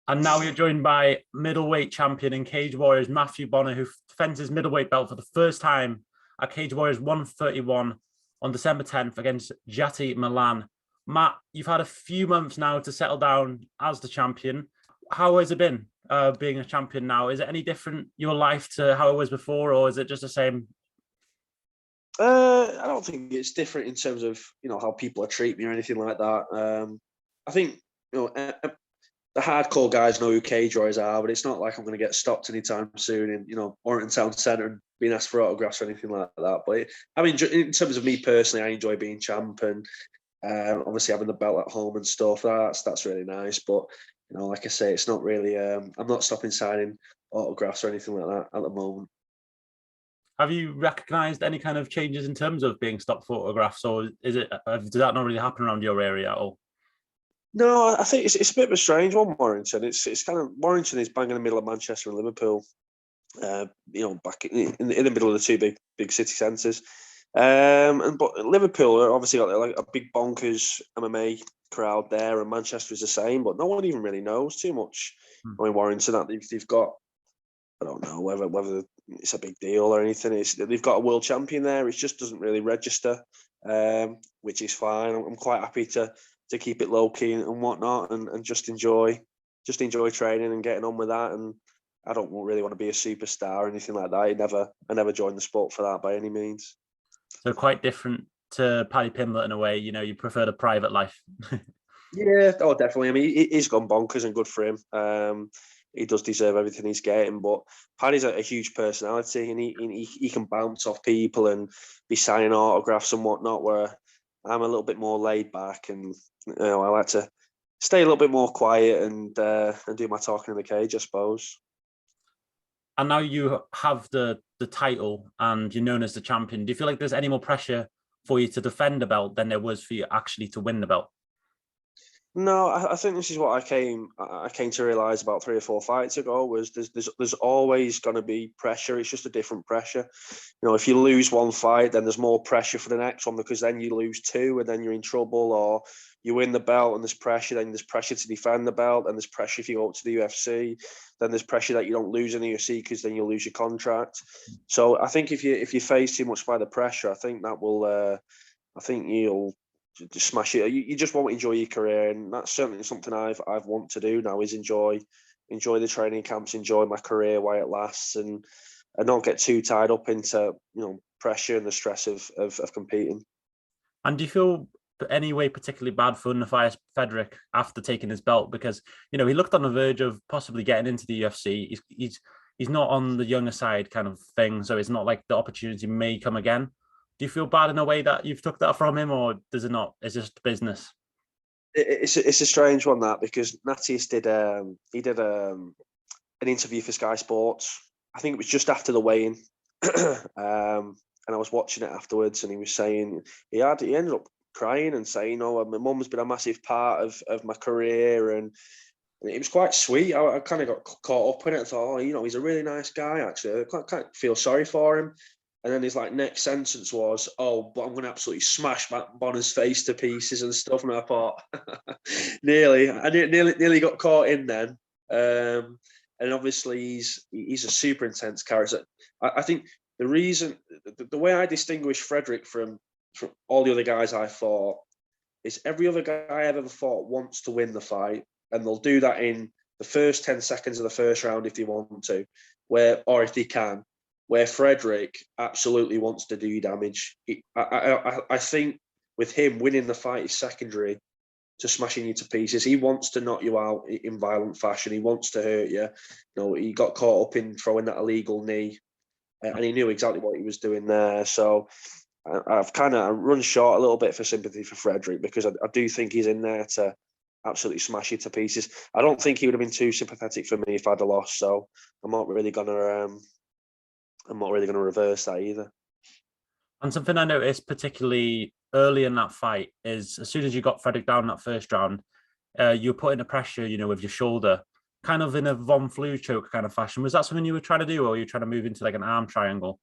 And now you're joined by middleweight champion in Cage Warriors, Matthew Bonner, who defends his middleweight belt for the first time at Cage Warriors 131 on December 10th against Djati Melan. Matt, you've had a few months now to settle down as the champion. How has it been being a champion now? Is it any different, your life, to how it was before, or is it just the same? I don't think it's different in terms of, how people treat me or anything like that. I think, the hardcore guys know who Cage Warriors are, but it's not like I'm going to get stopped anytime soon in, Orton Town Centre and being asked for autographs or anything like that. But in terms of me personally, I enjoy being champ and obviously having the belt at home and stuff. That's really nice. But like I say, it's not really. I'm not stopping signing autographs or anything like that at the moment. Have you recognised any kind of changes in terms of being stopped for autographs, or does that not really happen around your area at all? No, I think it's a bit of a strange one, Warrington. It's kind of Warrington is bang in the middle of Manchester and Liverpool. Back in the middle of the two big city centres. But Liverpool are obviously got like a big bonkers MMA crowd there, and Manchester is the same. But no one even really knows too much. I mean, Warrington, that they've got. I don't know whether it's a big deal or anything. They've got a world champion there. It just doesn't really register, which is fine. I'm quite happy to keep it low key and whatnot, and just enjoy training and getting on with that. And I don't really want to be a superstar or anything like that. I never joined the sport for that by any means. So quite different to Paddy Pimblett in a way. You prefer the private life. Yeah, definitely. I mean, he's gone bonkers and good for him. He does deserve everything he's getting, but Paddy's a huge personality, and he can bounce off people and be signing autographs and whatnot. Where I'm a little bit more laid back, and I like to stay a little bit more quiet and do my talking in the cage, I suppose. And now you have the title, and you're known as the champion. Do you feel like there's any more pressure for you to defend the belt than there was for you actually to win the belt? No, I think this is what I came to realise about 3 or 4 fights ago. Was there's always going to be pressure. It's just a different pressure. If you lose one fight, then there's more pressure for the next one, because then you lose two and then you're in trouble. Or you win the belt and there's pressure. Then there's pressure to defend the belt, and there's pressure if you go up to the UFC. Then there's pressure that you don't lose in the UFC, because then you'll lose your contract. So I think if you face too much by the pressure, I think that will. I think you'll just smash it. You just won't enjoy your career, and that's certainly something I've want to do now, is enjoy the training camps, enjoy my career while it lasts, and not get too tied up into pressure and the stress of competing. And do you feel any way particularly bad for Nefias Frederick after taking his belt? Because he looked on the verge of possibly getting into the UFC. He's not on the younger side kind of thing, so it's not like the opportunity may come again. Do you feel bad in a way that you've took that from him, or does it not? It's just business. It's a strange one, that, because Natius did an interview for Sky Sports. I think it was just after the weigh-in, and I was watching it afterwards, and he was saying he ended up crying and saying, my mum's been a massive part of my career, and it was quite sweet. I kind of got caught up in it. I thought, he's a really nice guy, actually. I kind of feel sorry for him. And then his next sentence was, but I'm going to absolutely smash Bonner's face to pieces and stuff. And I thought, I nearly got caught in then. And obviously he's a super intense character. I think the reason, the way I distinguish Frederick from all the other guys I fought, is every other guy I've ever fought wants to win the fight, and they'll do that in the first 10 seconds of the first round if they want to, or if they can. Where Frederick absolutely wants to do damage. I think with him, winning the fight is secondary to smashing you to pieces. He wants to knock you out in violent fashion. He wants to hurt you. He got caught up in throwing that illegal knee, and he knew exactly what he was doing there. So I've kind of run short a little bit for sympathy for Frederick, because I do think he's in there to absolutely smash you to pieces. I don't think he would have been too sympathetic for me if I'd have lost. So I'm not really going to reverse that either. And something I noticed particularly early in that fight is, as soon as you got Frederick down in that first round, you were putting the pressure, with your shoulder, kind of in a Von Flue choke kind of fashion. Was that something you were trying to do, or were you trying to move into like an arm triangle?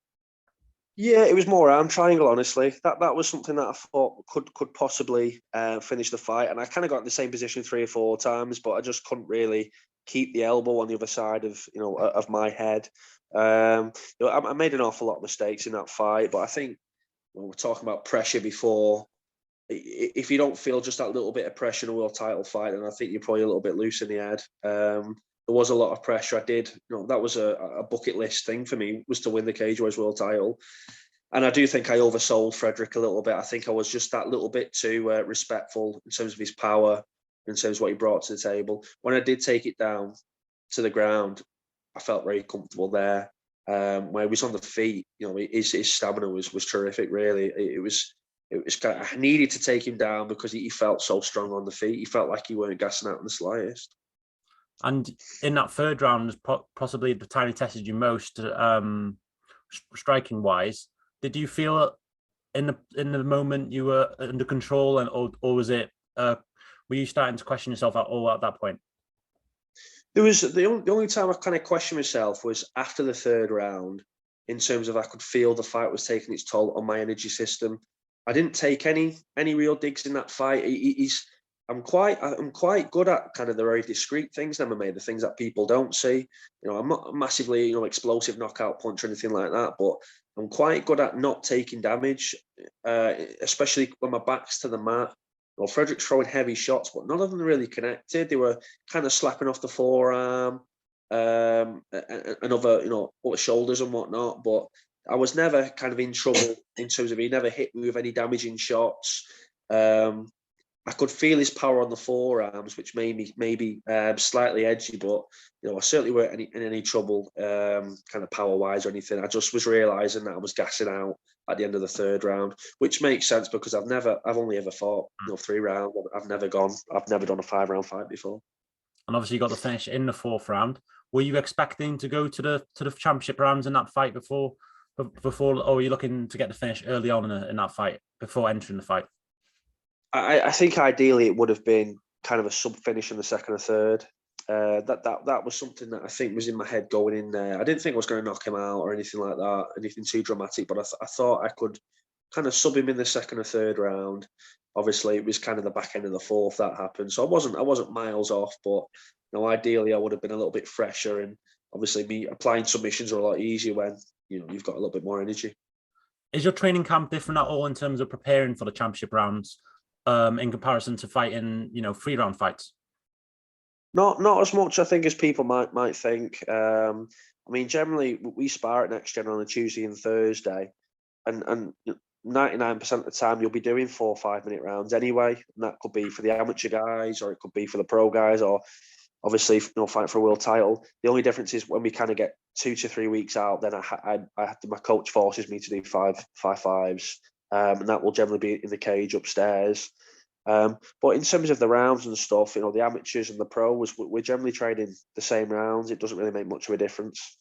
Yeah, it was more arm triangle, honestly. That was something that I thought could possibly finish the fight, and I kind of got in the same position 3 or 4 times, but I just couldn't really keep the elbow on the other side of my head. I made an awful lot of mistakes in that fight, but I think when we're talking about pressure before, if you don't feel just that little bit of pressure in a world title fight, then I think you're probably a little bit loose in the head. There was a lot of pressure. That was a bucket list thing for me, was to win the Cage Warriors world title. And I do think I oversold Frederick a little bit. I think I was just that little bit too respectful in terms of his power, in terms of what he brought to the table. When I did take it down to the ground, I felt very comfortable there. Where he was on the feet, his stamina was terrific. Really, it was kind of, I needed to take him down because he felt so strong on the feet. He felt like he weren't gassing out in the slightest. And in that third round was possibly the time he tested you most, striking wise. Did you feel in the moment you were under control, or was it? Were you starting to question yourself at all at that point? There was the only time I kind of questioned myself was after the third round, in terms of I could feel the fight was taking its toll on my energy system. I didn't take any real digs in that fight. I'm quite good at kind of the very discreet things, MMA, the things that people don't see. I'm not massively, explosive knockout punch or anything like that, but I'm quite good at not taking damage, especially when my back's to the mat. Frederick's throwing heavy shots, but none of them really connected. They were kind of slapping off the forearm, and other, shoulders and whatnot. But I was never kind of in trouble in terms of he never hit me with any damaging shots. I could feel his power on the forearms, which made me maybe slightly edgy, but I certainly weren't in any trouble, kind of power wise or anything. I just was realizing that I was gassing out at the end of the third round, which makes sense because I've only ever fought 3 rounds. I've never done a 5-round fight before. And obviously, you got the finish in the 4th round. Were you expecting to go to the championship rounds in that fight before, or were you looking to get the finish early on in that fight before entering the fight? I think ideally it would have been kind of a sub finish in the second or third. That was something that I think was in my head going in there. I didn't think I was going to knock him out or anything like that, anything too dramatic. But I thought I could kind of sub him in the second or third round. Obviously, it was kind of the back end of the 4th that happened, so I wasn't miles off. But ideally, I would have been a little bit fresher, and obviously, me applying submissions are a lot easier when you've got a little bit more energy. Is your training camp different at all in terms of preparing for the championship rounds? In comparison to fighting, 3-round fights? Not as much, I think, as people might think. Generally we spar at Next Gen on a Tuesday and Thursday, and 99% of the time you'll be doing 4 or 5-minute rounds anyway. And that could be for the amateur guys, or it could be for the pro guys, or obviously fight for a world title. The only difference is when we kind of get 2 to 3 weeks out, then my coach forces me to do 5-5s. And that will generally be in the cage upstairs. But in terms of the rounds and stuff, the amateurs and the pros, we're generally training the same rounds. It doesn't really make much of a difference.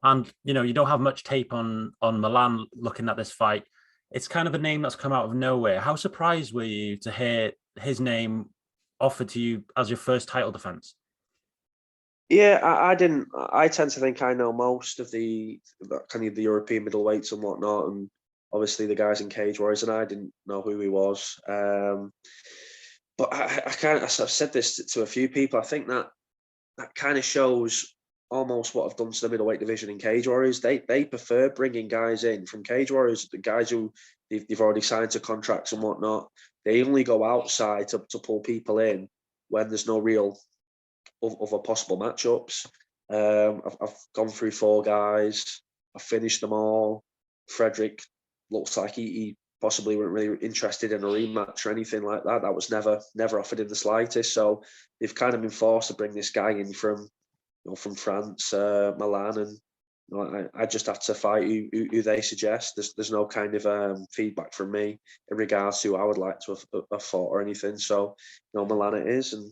And, you don't have much tape on Melan looking at this fight. It's kind of a name that's come out of nowhere. How surprised were you to hear his name offered to you as your first title defense? Yeah, I didn't. I tend to think I know most of the kind of the European middleweights and whatnot, and obviously the guys in Cage Warriors, and I didn't know who he was. But I've said this to a few people. I think that kind of shows almost what I've done to the middleweight division in Cage Warriors. They prefer bringing guys in from Cage Warriors, the guys who they've already signed to contracts and whatnot. They only go outside to pull people in when there's no real other possible matchups. I've gone through 4 guys. I've finished them all. Frederick looks like he possibly weren't really interested in a rematch or anything like that. That was never offered in the slightest. So they've kind of been forced to bring this guy in from France, Milan, and I just have to fight who they suggest. There's no kind of feedback from me in regards to who I would like to have fought or anything. So Milan it is, and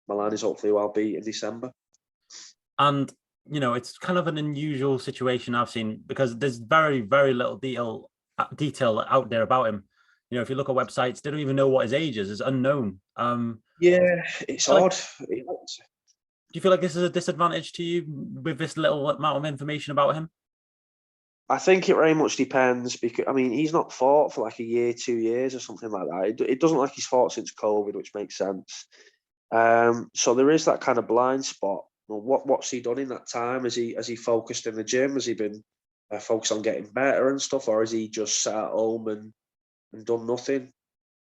Milan is hopefully who I'll be in December. And it's kind of an unusual situation I've seen, because there's very, very little detail out there about him. If you look at websites, they don't even know what his age is. It's unknown. Yeah, it's odd. Do you feel like this is a disadvantage to you with this little amount of information about him? I think it very much depends, because he's not fought for like a year, 2 years or something like that. It doesn't look like he's fought since COVID, which makes sense. So there is that kind of blind spot. Well, what's he done in that time? Has he focused in the gym? Has he been focused on getting better and stuff, or has he just sat at home and done nothing?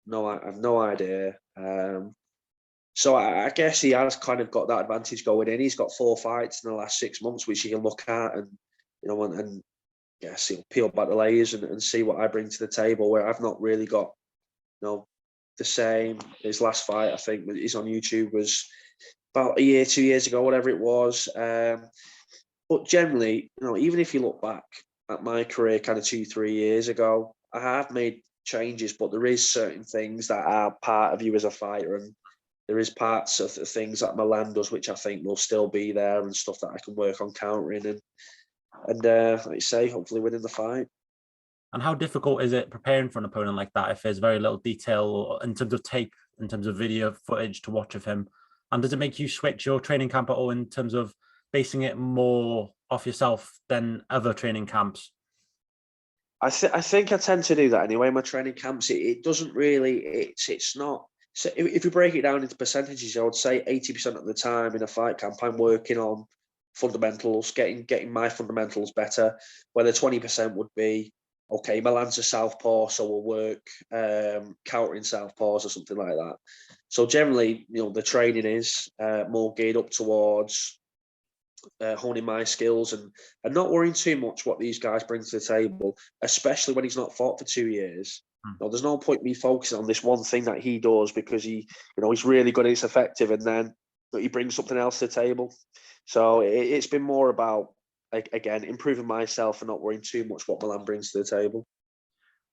No, I have no idea. So I guess he has kind of got that advantage going in. He's got 4 fights in the last 6 months, which he can look at and and yes, he'll peel back the layers and see what I bring to the table. Where I've not really got the same. His last fight, I think, is on YouTube, was about a year, 2 years ago, whatever it was. But generally, even if you look back at my career, kind of 2, 3 years ago, I have made changes, but there is certain things that are part of you as a fighter, and there is parts of the things that Melan does, which I think will still be there, and stuff that I can work on countering and like you say, hopefully winning the fight. And how difficult is it preparing for an opponent like that if there's very little detail in terms of tape, in terms of video footage to watch of him? And does it make you switch your training camp at all in terms of basing it more off yourself than other training camps? I think I tend to do that anyway. My training camps, it doesn't really. It's not. So if you break it down into percentages, I would say 80% of the time in a fight camp, I'm working on fundamentals, getting my fundamentals better. Whether 20% would be, okay, Milan's a southpaw, so we'll work countering southpaws or something like that. So generally, the training is more geared up towards honing my skills and not worrying too much what these guys bring to the table, especially when he's not fought for 2 years. There's no point me focusing on this one thing that he does because he's really good and it's effective, and then he brings something else to the table. So it's been more about, again, improving myself and not worrying too much what Milan brings to the table.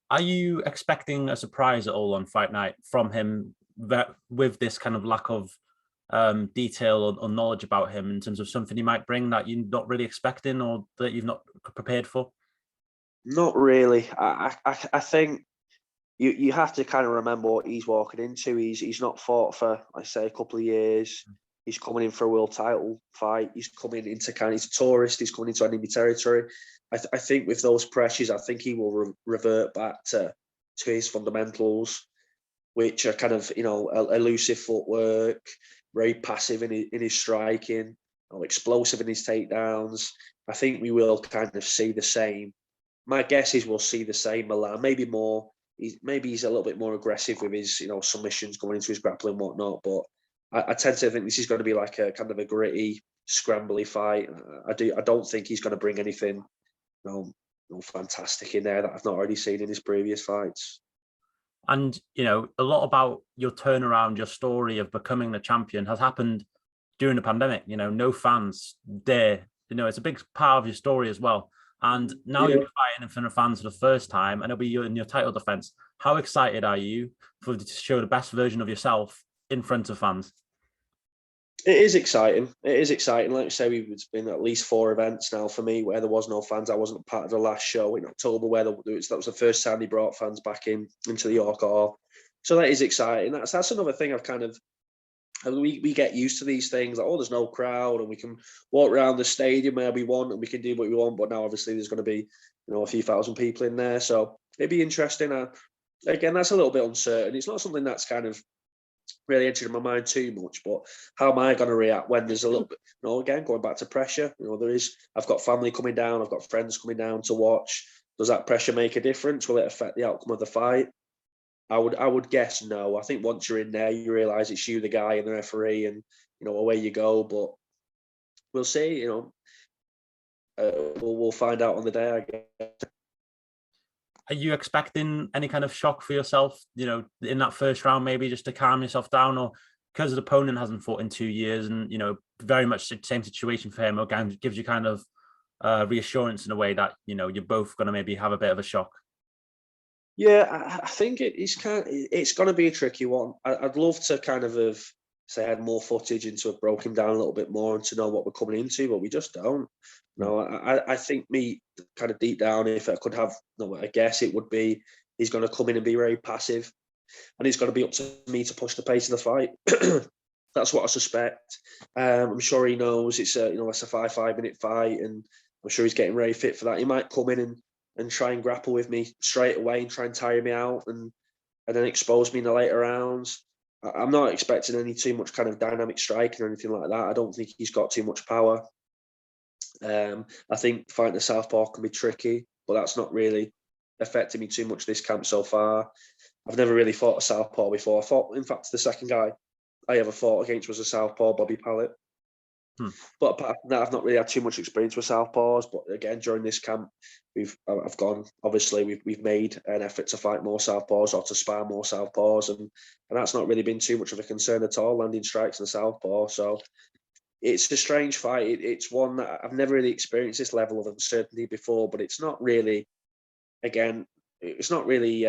Are you expecting a surprise at all on fight night from him with this kind of lack of detail or knowledge about him, in terms of something he might bring that you're not really expecting or that you've not prepared for? Not really. I think you have to kind of remember what he's walking into. He's not fought for, I say, a couple of years. He's coming in for a world title fight. He's coming into he's a tourist. He's coming into enemy territory. I think with those pressures, I think he will revert back to his fundamentals, which are kind of elusive footwork, very passive in his striking, explosive in his takedowns. I think we will kind of see the same. My guess is we'll see the same Milan, maybe more. Maybe he's a little bit more aggressive with his submissions going into his grappling and whatnot. But I tend to think this is going to be like a kind of a gritty, scrambly fight. I don't think he's going to bring anything fantastic in there that I've not already seen in his previous fights. And, a lot about your turnaround, your story of becoming the champion has happened during the pandemic. No fans there. It's a big part of your story as well. And now you're fighting in front of fans for the first time, and it'll be in your title defense. How excited are you to show the best version of yourself in front of fans? It is exciting. It is exciting. Like I say, we've been at least 4 events now for me where there was no fans. I wasn't part of the last show in October where that was the first time they brought fans back into the York Hall. So that is exciting. That's another thing I've kind of, we get used to these things. Like, there's no crowd and we can walk around the stadium where we want and we can do what we want. But now obviously there's going to be, a few thousand people in there. So it'd be interesting. Again, that's a little bit uncertain. It's not something that's kind of really entered in my mind too much, but how am I going to react when there's a little bit, again, going back to pressure, I've got family coming down, I've got friends coming down to watch. Does that pressure make a difference? Will it affect the outcome of the fight? I would guess no. I think once you're in there, you realise it's you, the guy, and the referee, and away you go. But we'll see. We'll find out on the day, I guess. Are you expecting any kind of shock for yourself, in that first round, maybe just to calm yourself down, or because the opponent hasn't fought in 2 years and, very much the same situation for him, again, gives you kind of reassurance in a way that, you're both going to maybe have a bit of a shock? Yeah, I think it's going to be a tricky one. I'd love to kind of have, say, had more footage and to have broken down a little bit more and to know what we're coming into, but we just don't. I think me kind of deep down, if I could have, I guess it would be he's going to come in and be very passive, and it's going to be up to me to push the pace of the fight. That's what I suspect. I'm sure he knows it's a it's a 5-minute fight, and I'm sure he's getting very fit for that. He might come in and try and grapple with me straight away and try and tire me out and then expose me in the later rounds. I'm not expecting any too much kind of dynamic striking or anything like that. I don't think he's got too much power. I think fighting a southpaw can be tricky, but that's not really affected me too much this camp so far. I've never really fought a southpaw before. I fought, in fact, the second guy I ever fought against was a southpaw, Bobby Pallett. But apart from that, I've not really had too much experience with southpaws. But again, during this camp, I've gone. Obviously, we've made an effort to fight more southpaws or to spar more southpaws, and that's not really been too much of a concern at all. Landing strikes in the southpaw, so it's a strange fight. It's one that I've never really experienced this level of uncertainty before. But it's not really, again, it's not really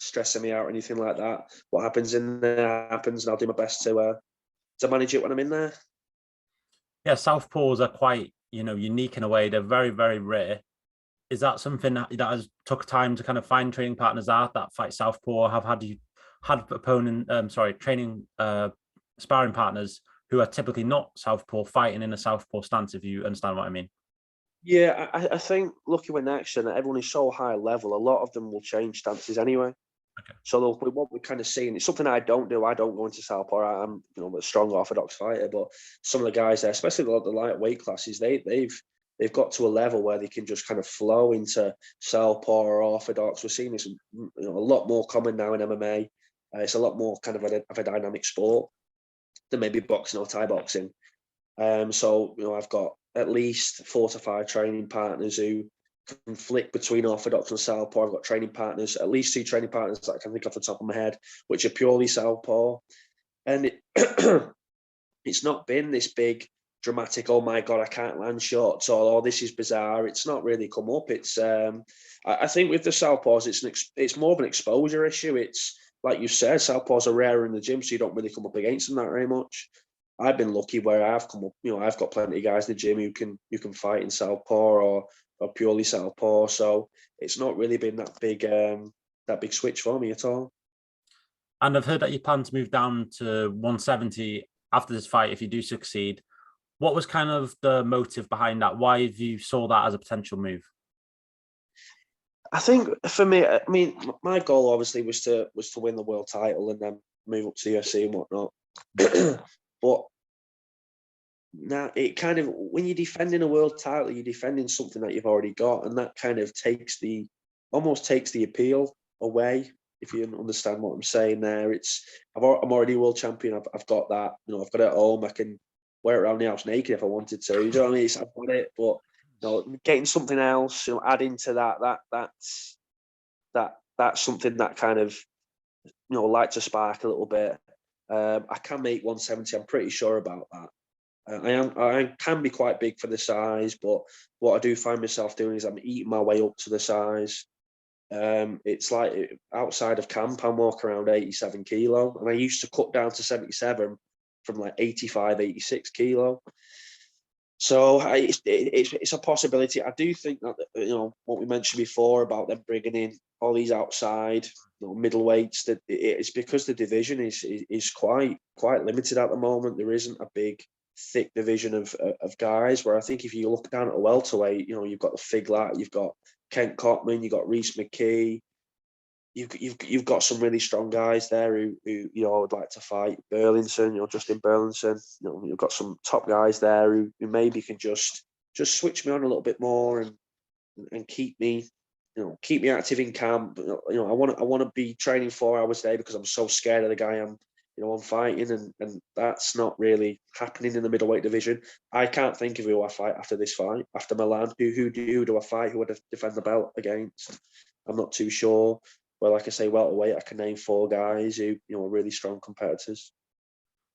stressing me out or anything like that. What happens in there happens, and I'll do my best to manage it when I'm in there. Yeah, southpaws are quite, unique in a way. They're very, very rare. Is that something that has took time to kind of find training partners that fight southpaw? Have you had training sparring partners who are typically not southpaw fighting in a southpaw stance? If you understand what I mean. Yeah, I think looking with next and everyone is so high level, a lot of them will change stances anyway. Okay. So what we're kind of seeing, it's something I don't do. I don't go into southpaw. I'm a strong orthodox fighter, but some of the guys there, especially the lightweight classes, they've got to a level where they can just kind of flow into southpaw or orthodox. We're seeing this a lot more common now in MMA. It's a lot more kind of a dynamic sport than maybe boxing or Thai boxing. So I've got at least 4 to 5 training partners who can flick between orthodox and southpaw. I've got training partners, at least 2 training partners that I can think off the top of my head, which are purely southpaw. And it's not been this big dramatic, oh my God, I can't land shots, or oh, this is bizarre. It's not really come up. It's I think with the southpaws, it's more of an exposure issue. It's like you said, southpaws are rarer in the gym, so you don't really come up against them that very much. I've been lucky where I've come up, I've got plenty of guys in the gym who can fight in southpaw or purely southpaw. So it's not really been that big switch for me at all. And I've heard that you plan to move down to 170 after this fight if you do succeed. What was kind of the motive behind that? Why have you saw that as a potential move? I think for me, I mean, my goal obviously was to win the world title and then move up to the UFC and whatnot. But now it kind of, when you're defending a world title, you're defending something that you've already got, and that kind of almost takes the appeal away. If you understand what I'm saying there, I'm already world champion. I've got that. I've got it at home. I can wear it around the house naked if I wanted to. You know what I mean? I've got it, but getting something else, adding to that's something that kind of lights a spark a little bit. I can make 170. I'm pretty sure about that. I can be quite big for the size, but what I do find myself doing is I'm eating my way up to the size. It's like outside of camp, I'm walking around 87 kilo, and I used to cut down to 77 from like 85, 86 kilo. So it's a possibility. I do think that what we mentioned before about them bringing in all these outside middleweights, that it's because the division is quite limited at the moment. There isn't a big thick division of guys. Where I think if you look down at a welterweight, you've got the Figlat, you've got Kent Cockman, you've got Reece McKee. You've got some really strong guys there who would like to fight. Burlington, Justin Burlington. You've got some top guys there who maybe can just switch me on a little bit more and keep me active in camp. I want to be training 4 hours a day because I'm so scared of the guy I'm fighting, and that's not really happening in the middleweight division. I can't think of who I fight after this fight, after Milan. Who do I fight? Who would I defend the belt against? I'm not too sure. Well, like I say, welterweight, I can name 4 guys who are really strong competitors.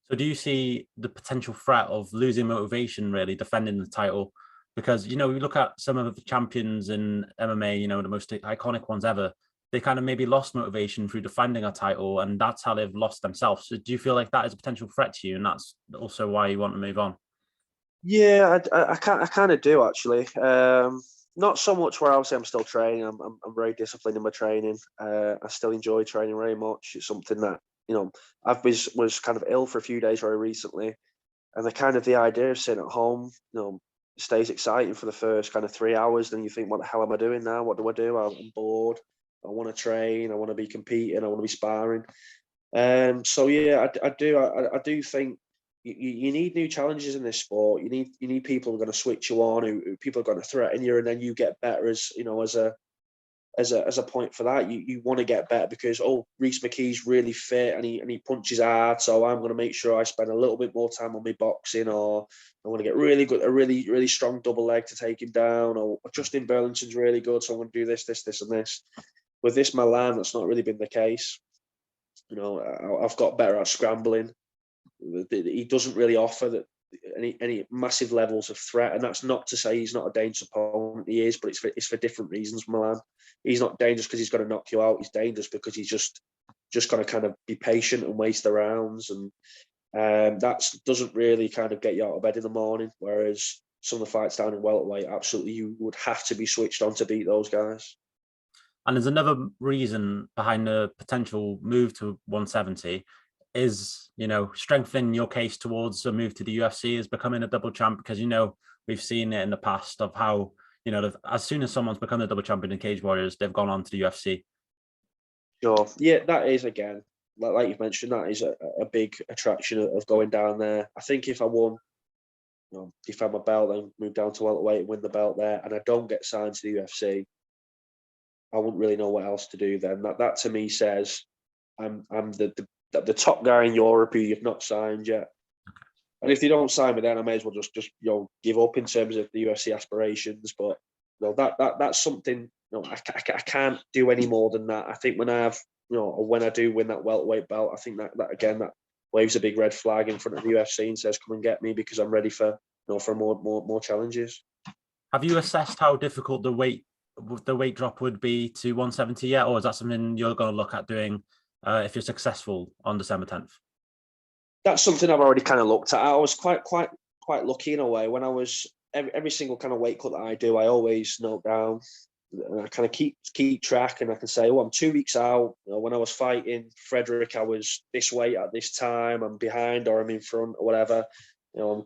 So do you see the potential threat of losing motivation really defending the title? Because, we look at some of the champions in MMA, the most iconic ones ever, they kind of maybe lost motivation through defending a title, and that's how they've lost themselves. So do you feel like that is a potential threat to you, and that's also why you want to move on? Yeah, I kind of do actually. Not so much where obviously I'm still training. I'm very disciplined in my training. I still enjoy training very much. It's something that I was kind of ill for a few days very recently, and the idea of sitting at home, stays exciting for the first kind of 3 hours. Then you think, what the hell am I doing now? What do I do? I'm bored. I want to train. I want to be competing. I want to be sparring. So yeah, I do think you need new challenges in this sport. You need people who are going to switch you on, who people are going to threaten you, and then you get better as as a point for that. You want to get better because Reece McKee's really fit and he punches hard, so I'm going to make sure I spend a little bit more time on my boxing, or I'm going to get really good, a really strong double leg to take him down, or Justin Burlington's really good, so I'm going to do this, and this. With this Milan, that's not really been the case. I've got better at scrambling. He doesn't really offer that any massive levels of threat, and that's not to say he's not a dangerous opponent. He is, but it's for different reasons. Milan, he's not dangerous because he's going to knock you out. He's dangerous because he's just going to kind of be patient and waste the rounds, and that doesn't really kind of get you out of bed in the morning. Whereas some of the fights down in welterweight, absolutely, you would have to be switched on to beat those guys. And there's another reason behind the potential move to 170 is, strengthening your case towards a move to the UFC as becoming a double champ, because, we've seen it in the past of how, as soon as someone's become a double champion in Cage Warriors, they've gone on to the UFC. Sure. Yeah, that is, again, like you've mentioned, that is a big attraction of going down there. I think if I won, defend my belt and move down to welterweight and win the belt there, and I don't get signed to the UFC, I wouldn't really know what else to do then. That to me says I'm the top guy in Europe who you've not signed yet. And if they don't sign me, then I may as well just give up in terms of the UFC aspirations. But that's something I can't do any more than that. I think when I do win that welterweight belt, I think that again that waves a big red flag in front of the UFC and says, "Come and get me," because I'm ready for for more challenges. Have you assessed how difficult the weight drop would be to 170 yet, or is that something you're going to look at doing if you're successful on December 10th? That's something I've already kind of looked at. I was quite lucky in a way. When I was every single kind of weight cut that I do, I always note down and I kind of keep track, and I can say, I'm 2 weeks out. When I was fighting Frederick, I was this weight at this time. I'm behind or I'm in front or whatever. I'm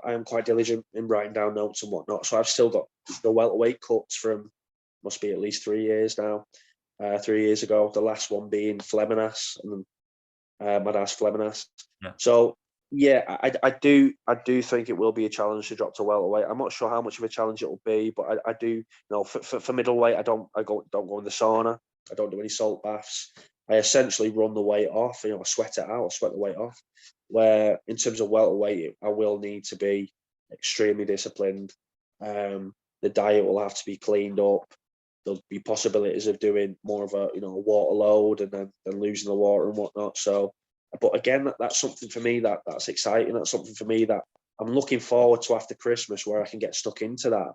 I am quite diligent in writing down notes and whatnot. So I've still got the welterweight cuts from must be at least 3 years now. 3 years ago, the last one being Fleminas and Madas Fleminas. Yeah. So yeah, I do think it will be a challenge to drop to welterweight. I'm not sure how much of a challenge it will be, but I do for middleweight, I don't go in the sauna. I don't do any salt baths. I essentially run the weight off. I sweat it out. I sweat the weight off. Where in terms of welterweight, I will need to be extremely disciplined. The diet will have to be cleaned up. There'll be possibilities of doing more of a water load and then losing the water and whatnot. So, but again, that's something for me that's exciting. That's something for me that I'm looking forward to after Christmas, where I can get stuck into that.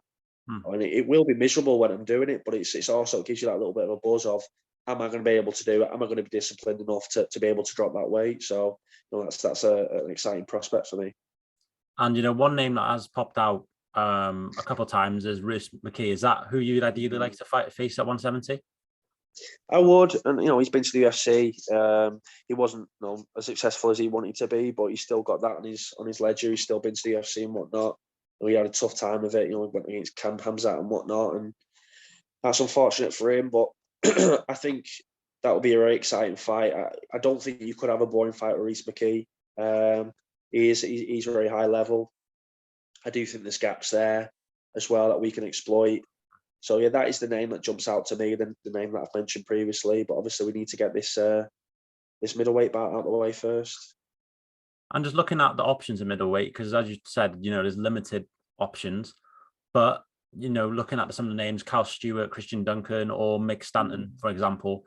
And it will be miserable when I'm doing it, but it's also, it gives you that little bit of a buzz of, am I going to be able to do it? Am I going to be disciplined enough to be able to drop that weight? So that's an exciting prospect for me. And one name that has popped out a couple of times is Reece McKee. Is that who you'd ideally like to face at 170? I would, and he's been to the UFC. He wasn't as successful as he wanted to be, but he's still got that on his ledger. He's still been to the UFC and whatnot. He had a tough time of it. He went against Cam Hamzat and whatnot, and that's unfortunate for him. But I think that would be a very exciting fight. I don't think you could have a boring fight with Reece McKee. He's very high level. I do think there's gaps there as well that we can exploit. So yeah, that is the name that jumps out to me, the name that I've mentioned previously. But obviously, we need to get this middleweight bout out of the way first. I'm just looking at the options in middleweight because, as you said, there's limited options. But looking at some of the names, Cal Stewart, Christian Duncan, or Mick Stanton, for example,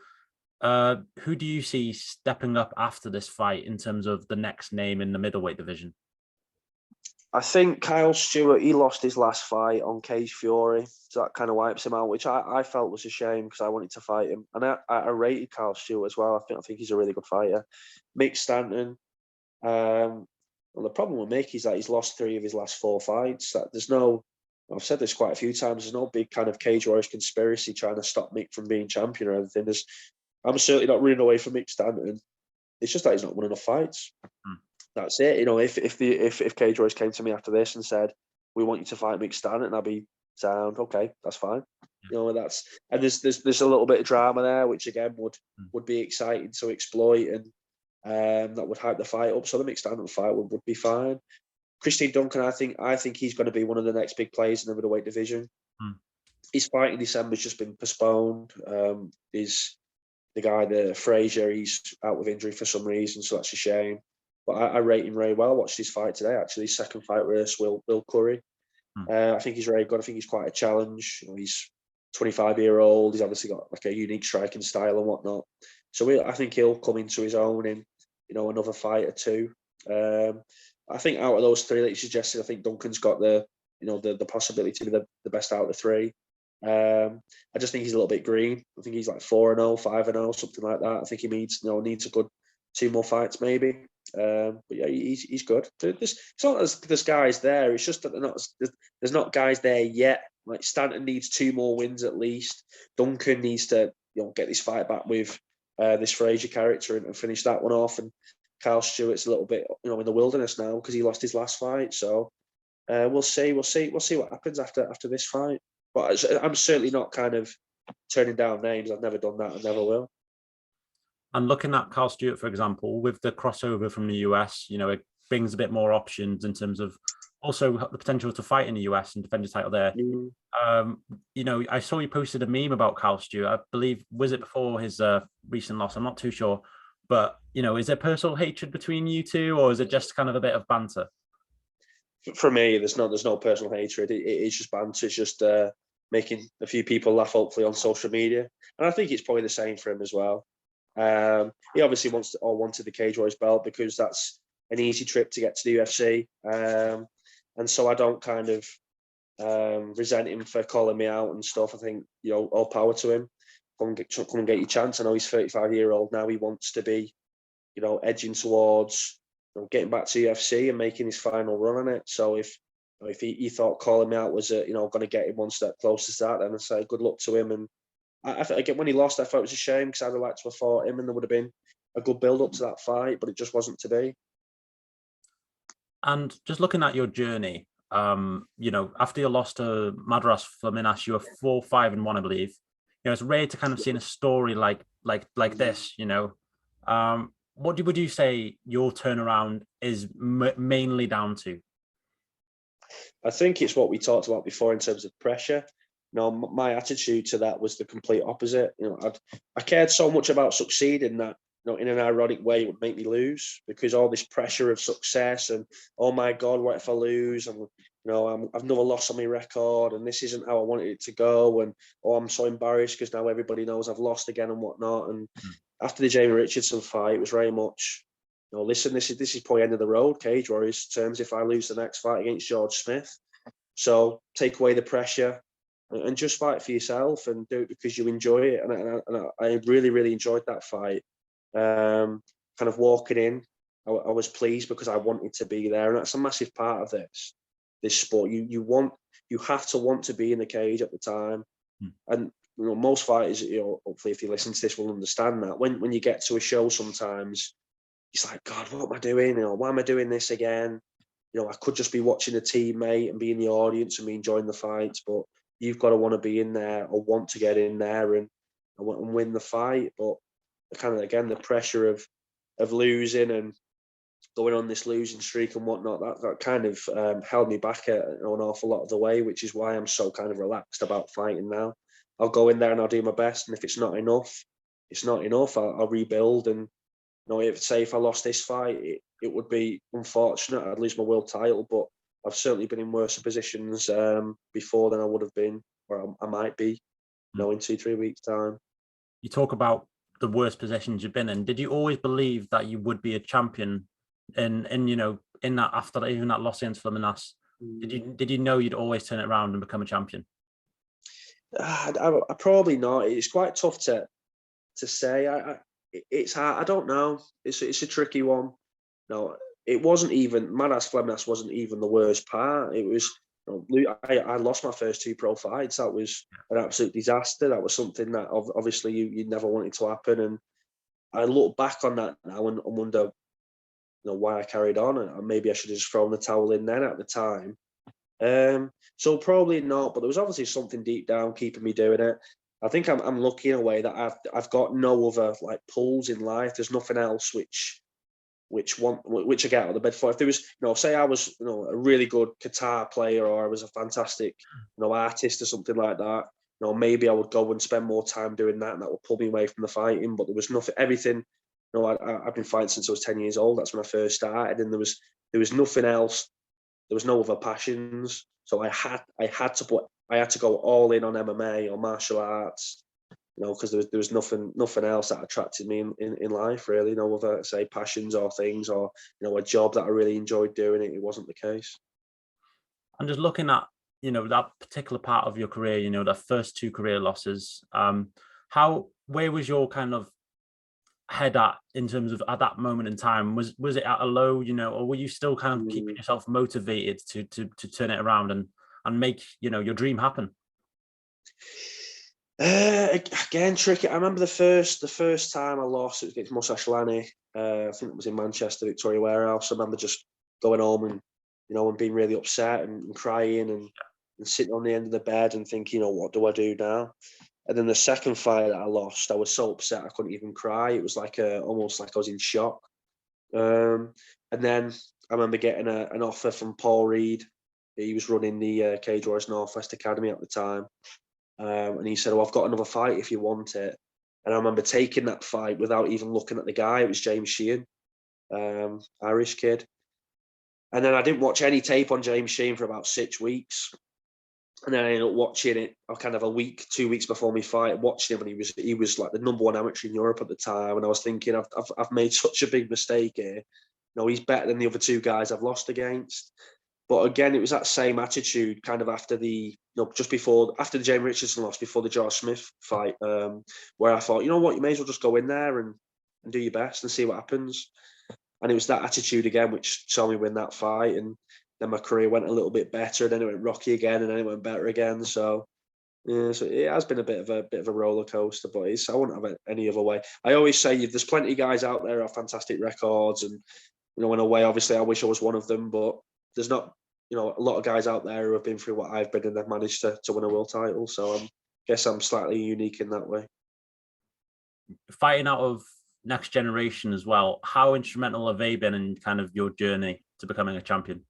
who do you see stepping up after this fight in terms of the next name in the middleweight division? I think Kyle Stewart, he lost his last fight on Cage Fury, so that kind of wipes him out, which I felt was a shame because I wanted to fight him, and I rated Kyle Stewart as well. I think he's a really good fighter. Mick Stanton, well, the problem with Mick is that he's lost 3 of his last 4 fights. That I've said this quite a few times, there's no big kind of Cage Warriors conspiracy trying to stop Mick from being champion or anything. I'm certainly not running away from Mick Stanton. It's just that he's not won enough fights. That's it. If Cage Warriors came to me after this and said, "We want you to fight Mick Stanton," I'd be sound okay. That's fine. You know, and there's a little bit of drama there, which again would be exciting to exploit, and that would hype the fight up. So the mixed stand-up fight would be fine. Christine Duncan, I think he's going to be one of the next big players in the middleweight division. His fight in December has just been postponed. Is the guy, the Frazier, he's out with injury for some reason, so that's a shame. But I rate him very well. I watched his fight today, actually, his second fight versus Will Curry. I think he's very good. I think he's quite a challenge. You know, he's 25-year-old. He's obviously got like a unique striking style and whatnot. So I think he'll come into his own in, you know, another fight or two. I think out of those three that you suggested, I think Duncan's got the possibility to be the best out of the three. I just think he's a little bit green. I think he's like 4-0, 5-0, something like that. I think he needs a good 2 more fights maybe. But yeah, he's good. It's not as there's guys there. It's just that there's not guys there yet. Like Stanton needs 2 more wins at least. Duncan needs to get this fight back with this Frazier character and finish that one off. And Kyle Stewart's a little bit in the wilderness now because he lost his last fight. So we'll see what happens after this fight. But I'm certainly not kind of turning down names. I've never done that. I never will. And looking at Carl Stewart, for example, with the crossover from the US, it brings a bit more options in terms of also the potential to fight in the US and defend his title there. I saw you posted a meme about Carl Stewart. I believe, was it before his recent loss? I'm not too sure. But, is there personal hatred between you two, or is it just kind of a bit of banter? For me, there's no personal hatred. It's just banter. It's just making a few people laugh, hopefully, on social media. And I think it's probably the same for him as well. He obviously wanted the Cage Warriors belt because that's an easy trip to get to the UFC. And so I don't kind of resent him for calling me out and stuff. I think, all power to him. Come and get your chance. I know he's 35-year-old now. He wants to be, edging towards getting back to UFC and making his final run on it. So if he thought calling me out was going to get him one step closer to that, then I say good luck to him. And I think when he lost, I thought it was a shame because I'd have liked to have fought him and there would have been a good build up to that fight, but it just wasn't to be. And just looking at your journey, after your loss to Madras Flaminas, you were 4-5-1, I believe. It's rare to kind of see in a story like this. What would you say your turnaround is mainly down to? I think it's what we talked about before in terms of pressure. My attitude to that was the complete opposite. I cared so much about succeeding that, in an ironic way, it would make me lose because all this pressure of success and, oh my God, what if I lose? And, I've never lost on my record and this isn't how I wanted it to go. And, I'm so embarrassed because now everybody knows I've lost again and whatnot. And after the Jamie Richardson fight, it was very much, listen, this is probably end of the road, Cage Warriors terms, if I lose the next fight against George Smith. So take away the pressure and just fight for yourself and do it because you enjoy it. And I really, really enjoyed that fight. Kind of walking in, I was pleased because I wanted to be there. And that's a massive part of this sport. You have to want to be in the cage at the time. And most fighters, hopefully if you listen to this will understand that. When you get to a show sometimes, it's like, God, what am I doing? Why am I doing this again? I could just be watching a teammate and be in the audience and be enjoying the fights, but you've got to want to be in there or want to get in there and win the fight. But kind of, again, the pressure of losing and going on this losing streak and whatnot, that kind of held me back an awful lot of the way, which is why I'm so kind of relaxed about fighting now. I'll go in there and I'll do my best. And if it's not enough, it's not enough. I'll rebuild. And if I lost this fight, it would be unfortunate. I'd lose my world title, but I've certainly been in worse positions before than I would have been, or I might be, in 2-3 weeks' time. You talk about the worst positions you've been in. Did you always believe that you would be a champion in that after even that loss against Flaminas? Did you know you'd always turn it around and become a champion? I probably not. It's quite tough to say. It's hard. I don't know. It's a tricky one. No, it wasn't even Madras Flaminas wasn't even the worst part. It was I lost my first 2 pro fights. That was an absolute disaster. That was something that obviously you never wanted to happen. And I look back on that now and wonder, why I carried on. And maybe I should have just thrown the towel in then at the time. So probably not, but there was obviously something deep down keeping me doing it. I think I'm lucky in a way that I've got no other like pulls in life. There's nothing else which I get out of the bed for. If there was, say I was, a really good guitar player, or I was a fantastic, artist or something like that, maybe I would go and spend more time doing that, and that would pull me away from the fighting. But there was nothing, everything. I've been fighting since I was 10 years old. That's when I first started, and there was nothing else. There was no other passions. So I had to go all in on MMA or martial arts, because there was nothing else that attracted me in life, really. No other, say, passions or things, or a job that I really enjoyed doing. It wasn't the case. I'm just looking at that particular part of your career. The first two career losses. Where was your kind of head at in terms of at that moment in time? Was it at a low, or were you still kind of keeping yourself motivated to turn it around and make your dream happen? Again, tricky. I remember the first time I lost, it was against Musa Ashlani. I think it was in Manchester, Victoria Warehouse. I remember just going home and and being really upset and crying and sitting on the end of the bed and thinking, what do I do now? And then the second fight that I lost, I was so upset I couldn't even cry. It was like almost like I was in shock. And then I remember getting an offer from Paul Reed. He was running the Cage Warriors Northwest Academy at the time. And he said, I've got another fight if you want it. And I remember taking that fight without even looking at the guy. It was James Sheehan, Irish kid. And then I didn't watch any tape on James Sheehan for about 6 weeks. And then I ended up watching it kind of a week, 2 weeks before my fight, watching him, and he was like the #1 amateur in Europe at the time. And I was thinking, I've made such a big mistake here. He's better than the other two guys I've lost against. But again, it was that same attitude kind of after after the Jamie Richardson loss, before the George Smith fight, where I thought, what, you may as well just go in there and do your best and see what happens. And it was that attitude again which saw me win that fight. And then my career went a little bit better, and then it went rocky again, and then it went better again. So yeah, so it has been a bit of a roller coaster, but I wouldn't have it any other way. I always say there's plenty of guys out there who have fantastic records, and in a way, obviously, I wish I was one of them, but there's not a lot of guys out there who have been through what I've been and they've managed to win a world title. So I guess I'm slightly unique in that way. Fighting out of Next Generation as well, how instrumental have they been in kind of your journey to becoming a champion?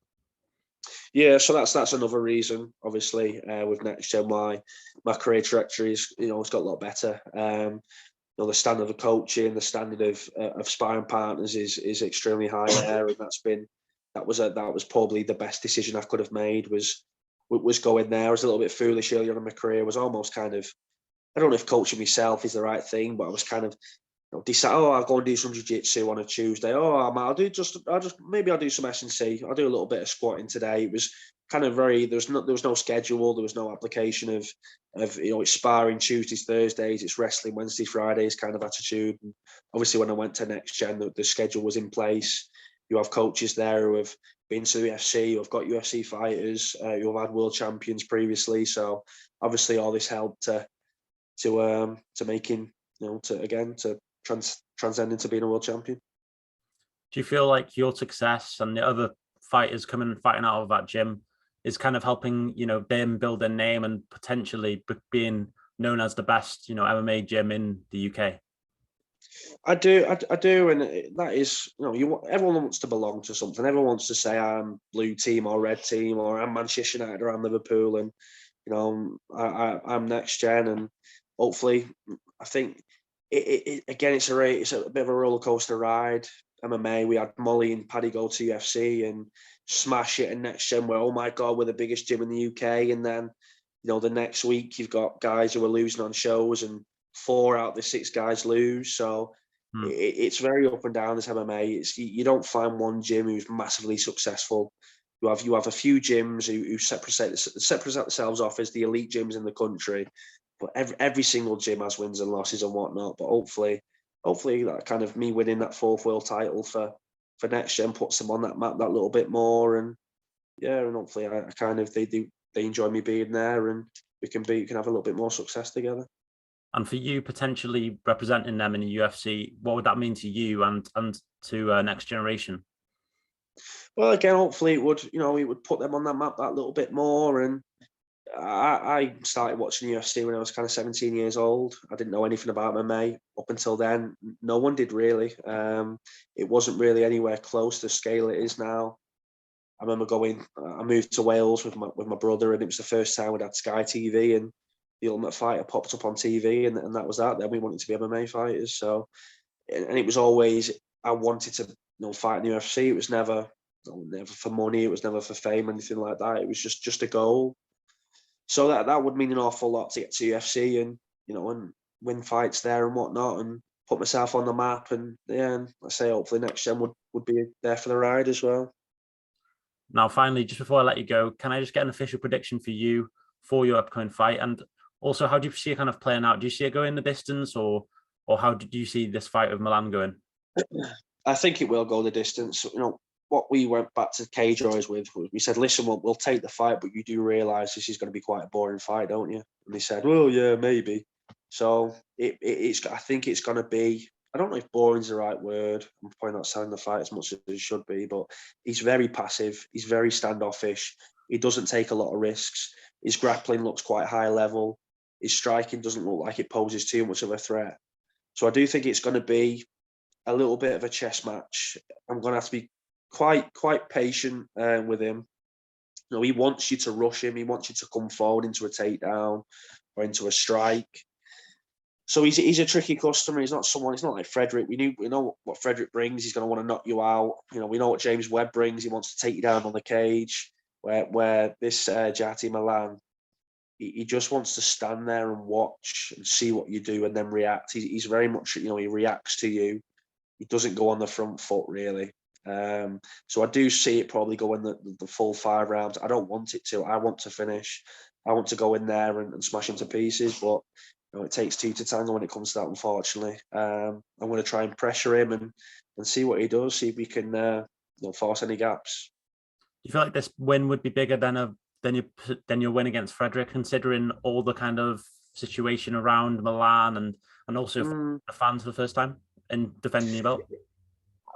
Yeah, so that's another reason, obviously, with Next Gen, why my career trajectory is, it's got a lot better. The standard of coaching, the standard of sparring partners is extremely high there, and that was probably the best decision I could have made, was going there. I was a little bit foolish earlier on in my career. I was almost kind of, I don't know if coaching myself is the right thing, but I was kind of decide, I'll go and do some jiu-jitsu on a Tuesday. I'll do some S&C. I'll do a little bit of squatting today. It was kind of there was no schedule. There was no application of it's sparring Tuesdays, Thursdays, it's wrestling Wednesdays, Fridays kind of attitude. And obviously, when I went to Next Gen, the schedule was in place. You have coaches there who have been to the UFC, who have got UFC fighters, who have had world champions previously. So obviously, all this helped to making to transcend into being a world champion. Do you feel like your success and the other fighters coming and fighting out of that gym is kind of helping, them build their name and potentially being known as the best, MMA gym in the UK? I do, and that is, everyone wants to belong to something. Everyone wants to say I'm blue team or red team, or I'm Manchester United or I'm Liverpool, and I'm Next Gen, and hopefully, I think again, it's a bit of a roller coaster ride. MMA, we had Molly and Paddy go to UFC and smash it, and Next Gen, where, oh my God, we're the biggest gym in the UK, and then the next week you've got guys who are losing on shows, and 4 out of the 6 guys lose. So it's very up and down, this MMA. You don't find one gym who's massively successful. You have a few gyms who separate themselves off as the elite gyms in the country, but every single gym has wins and losses and whatnot. But hopefully that kind of me winning that 4th world title for Next Gen puts them on that map that little bit more. And and hopefully I kind of they enjoy me being there, and we can have a little bit more success together. And for you, potentially representing them in the UFC, what would that mean to you and to Next Generation? Well, again, hopefully it would, it would put them on that map that little bit more. And I started watching UFC when I was kind of 17 years old. I didn't know anything about MMA up until then. No one did really. It wasn't really anywhere close to the scale it is now. I remember I moved to Wales with my brother, and it was the first time we'd had Sky TV, and the Ultimate Fighter popped up on TV, and that was that. Then we wanted to be MMA fighters. So, and it was always, I wanted to fight in the UFC. It was never for money. It was never for fame or anything like that. It was just a goal. So that would mean an awful lot to get to UFC and and win fights there and whatnot, and put myself on the map. And yeah, and I say hopefully next gen would be there for the ride as well. Now, finally, just before I let you go, can I just get an official prediction for you for your upcoming fight? And also, how do you see it kind of playing out? Do you see it going the distance, or how do you see this fight with Melan going? I think it will go the distance. What we went back to Cage Warriors with, we said, listen, we'll take the fight, but you do realise this is going to be quite a boring fight, don't you? And they said, well, yeah, maybe. So it's. I think it's going to be. I don't know if boring's the right word. I'm probably not selling the fight as much as it should be, but he's very passive. He's very standoffish. He doesn't take a lot of risks. His grappling looks quite high level. His striking doesn't look like it poses too much of a threat. So I do think it's going to be a little bit of a chess match. I'm going to have to be quite patient with him. He wants you to rush him. He wants you to come forward into a takedown or into a strike. So he's a tricky customer. He's not like Frederick. We know what Frederick brings. He's going to want to knock you out. We know what James Webb brings. He wants to take you down on the cage. Where this Djati Melan, he just wants to stand there and watch and see what you do and then react. He's very much, he reacts to you. He doesn't go on the front foot really. So I do see it probably going the full 5 rounds. I don't want it to. I want to finish. I want to go in there and smash him to pieces, but it takes 2 to tango when it comes to that, unfortunately. I'm going to try and pressure him and see what he does, see if we can force any gaps. Do you feel like this win would be bigger than your win against Frederick, considering all the kind of situation around Melan and also the fans for the first time in defending your belt?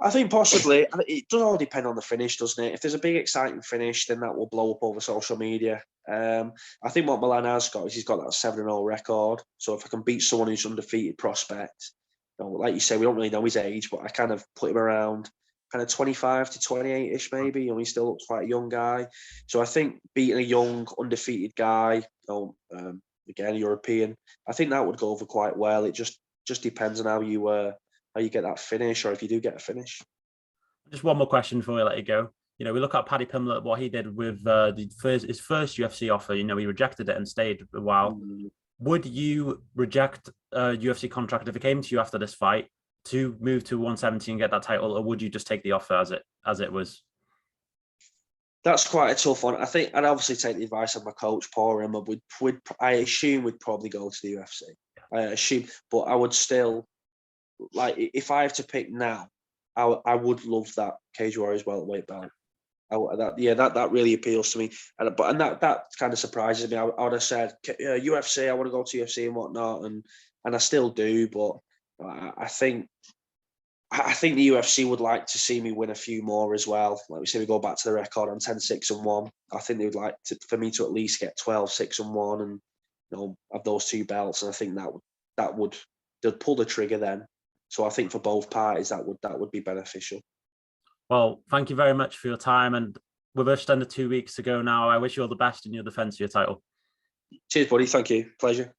I think possibly. It does all depend on the finish, doesn't it? If there's a big, exciting finish, then that will blow up over social media. I think what Melan has got is he's got that 7-0 record. So if I can beat someone who's undefeated prospect, like you say, we don't really know his age, but I kind of put him around kind of 25 to 28-ish maybe, and he still looks quite a young guy. So I think beating a young, undefeated guy, again, European, I think that would go over quite well. It just depends on how you get that finish, or if you do get a finish. Just one more question before we let you go. We look at Paddy Pimblett, what he did with his first UFC offer. He rejected it and stayed a while. Would you reject a UFC contract if it came to you after this fight to move to 170 and get that title, or would you just take the offer as it was? That's quite a tough one. I think I'd obviously take the advice of my coach, Paul Rimmer. I assume we'd probably go to the UFC. I assume, but I would still, like, if I have to pick now, I would love that Cage Warriors welterweight belt. That really appeals to me, and that kind of surprises me. I would have said UFC. I want to go to UFC and whatnot, and I still do. But I think the UFC would like to see me win a few more as well. Like we say, we go back to the record. I'm 10-6-1. I think they would like for me to at least get 12-6-1, and have those 2 belts. And I think they'd pull the trigger then. So I think for both parties that would be beneficial. Well, thank you very much for your time, and we're just under 2 weeks to go now. I wish you all the best in your defence of your title. Cheers, buddy. Thank you. Pleasure.